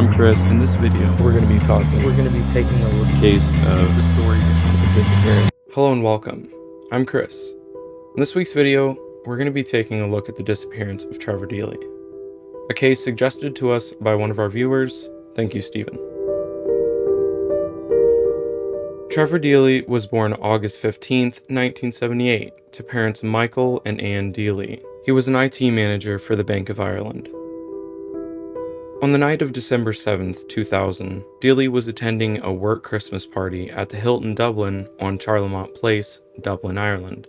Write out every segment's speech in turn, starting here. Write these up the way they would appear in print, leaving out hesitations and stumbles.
I'm Chris. In this video, we're going to be taking a look at the case of the story of the disappearance. Hello and welcome. I'm Chris. In this week's video, we're going to be taking a look at the disappearance of Trevor Deely, a case suggested to us by one of our viewers. Thank you, Stephen. Trevor Deely was born August 15, 1978, to parents Michael and Ann Deely. He was an IT manager for the Bank of Ireland. On the night of December 7, 2000, Deely was attending a work Christmas party at the Hilton Dublin on Charlemont Place, Dublin, Ireland.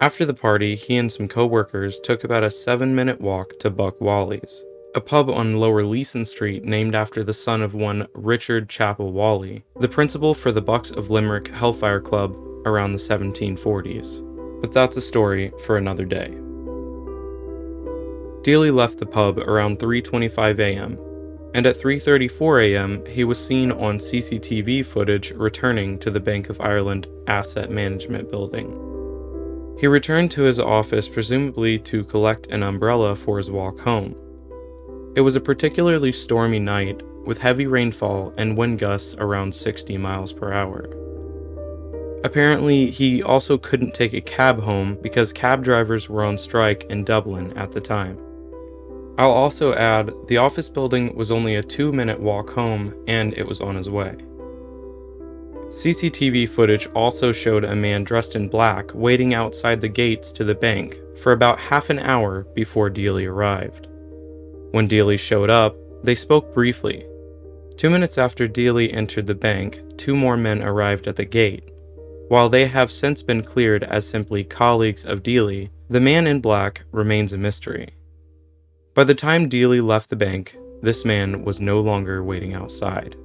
After the party, he and some co-workers took about a 7-minute walk to Buck Wally's, a pub on Lower Leeson Street named after the son of one Richard Chapel Wally, the principal for the Bucks of Limerick Hellfire Club around the 1740s. But that's a story for another day. Deely left the pub around 3:25 a.m., and at 3:34 a.m. he was seen on CCTV footage returning to the Bank of Ireland Asset Management Building. He returned to his office presumably to collect an umbrella for his walk home. It was a particularly stormy night, with heavy rainfall and wind gusts around 60 miles per hour. Apparently, he also couldn't take a cab home because cab drivers were on strike in Dublin at the time. I'll also add, the office building was only a 2-minute walk home, and it was on his way. CCTV footage also showed a man dressed in black waiting outside the gates to the bank for about half an hour before Deely arrived. When Deely showed up, they spoke briefly. 2 minutes after Deely entered the bank, 2 more men arrived at the gate. While they have since been cleared as simply colleagues of Deely, the man in black remains a mystery. By the time Deely left the bank, this man was no longer waiting outside.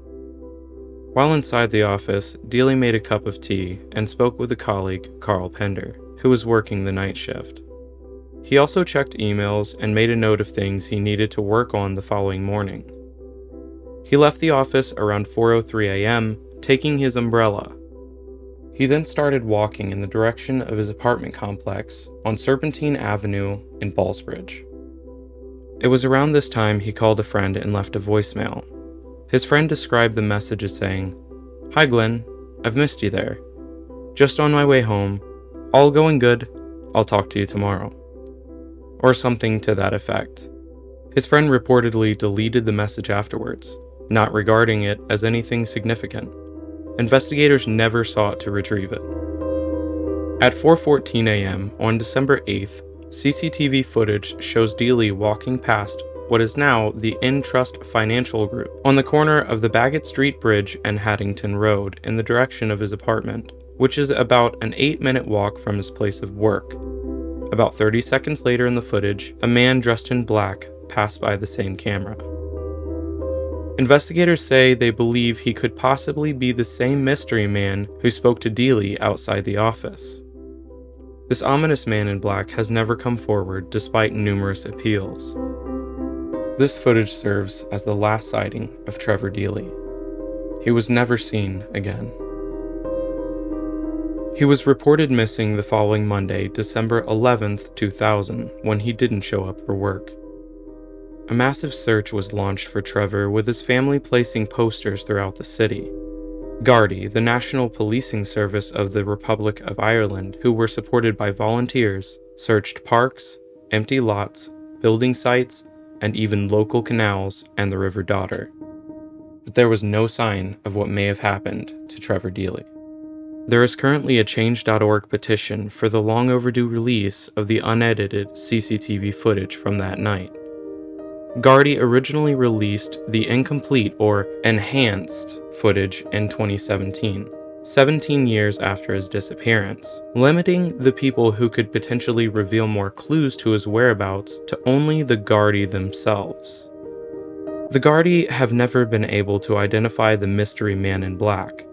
While inside the office, Deely made a cup of tea and spoke with a colleague, Carl Pender, who was working the night shift. He also checked emails and made a note of things he needed to work on the following morning. He left the office around 4:03 a.m., taking his umbrella. He then started walking in the direction of his apartment complex on Serpentine Avenue in Ballsbridge. It was around this time he called a friend and left a voicemail. His friend described the message as saying, "Hi Glenn, I've missed you there. Just on my way home. All going good. I'll talk to you tomorrow." Or something to that effect. His friend reportedly deleted the message afterwards, not regarding it as anything significant. Investigators never sought to retrieve it. At 4:14 a.m. on December 8th, CCTV footage shows Deely walking past what is now the Intrust Financial Group on the corner of the Bagot Street Bridge and Haddington Road in the direction of his apartment, which is about an 8-minute walk from his place of work. About 30 seconds later in the footage, a man dressed in black passed by the same camera. Investigators say they believe he could possibly be the same mystery man who spoke to Deely outside the office. This ominous man in black has never come forward despite numerous appeals. This footage serves as the last sighting of Trevor Deely. He was never seen again. He was reported missing the following Monday, December 11th, 2000, when he didn't show up for work. A massive search was launched for Trevor, with his family placing posters throughout the city. Gardaí, the National Policing Service of the Republic of Ireland, who were supported by volunteers, searched parks, empty lots, building sites, and even local canals and the River Dodder. But there was no sign of what may have happened to Trevor Deely. There is currently a Change.org petition for the long overdue release of the unedited CCTV footage from that night. Gardaí originally released the incomplete or enhanced footage in 2017, 17 years after his disappearance, limiting the people who could potentially reveal more clues to his whereabouts to only the Gardaí themselves. The Gardaí have never been able to identify the mystery man in black.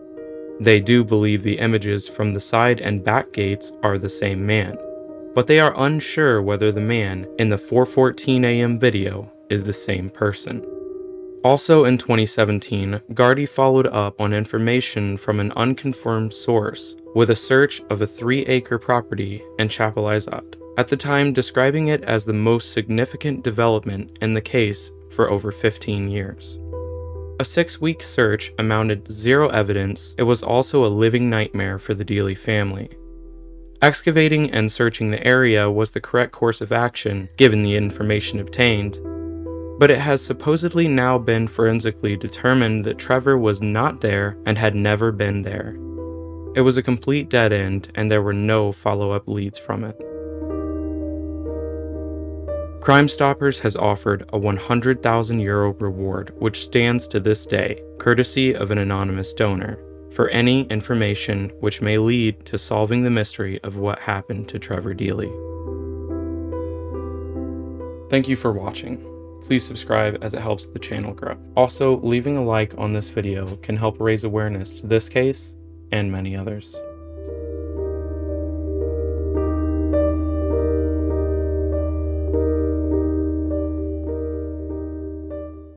They do believe the images from the side and back gates are the same man, but they are unsure whether the man in the 4:14 a.m. video is the same person. Also in 2017, Gardaí followed up on information from an unconfirmed source with a search of a 3-acre property in Chapel Izod, at the time describing it as the most significant development in the case for over 15 years. A 6-week search amounted to zero evidence. It was also a living nightmare for the Deely family. Excavating and searching the area was the correct course of action given the information obtained, but it has supposedly now been forensically determined that Trevor was not there and had never been there. It was a complete dead end, and there were no follow-up leads from it. Crime Stoppers has offered a €100,000 reward, which stands to this day, courtesy of an anonymous donor, for any information which may lead to solving the mystery of what happened to Trevor Deely. Thank you for watching. Please subscribe as it helps the channel grow. Also, leaving a like on this video can help raise awareness to this case and many others.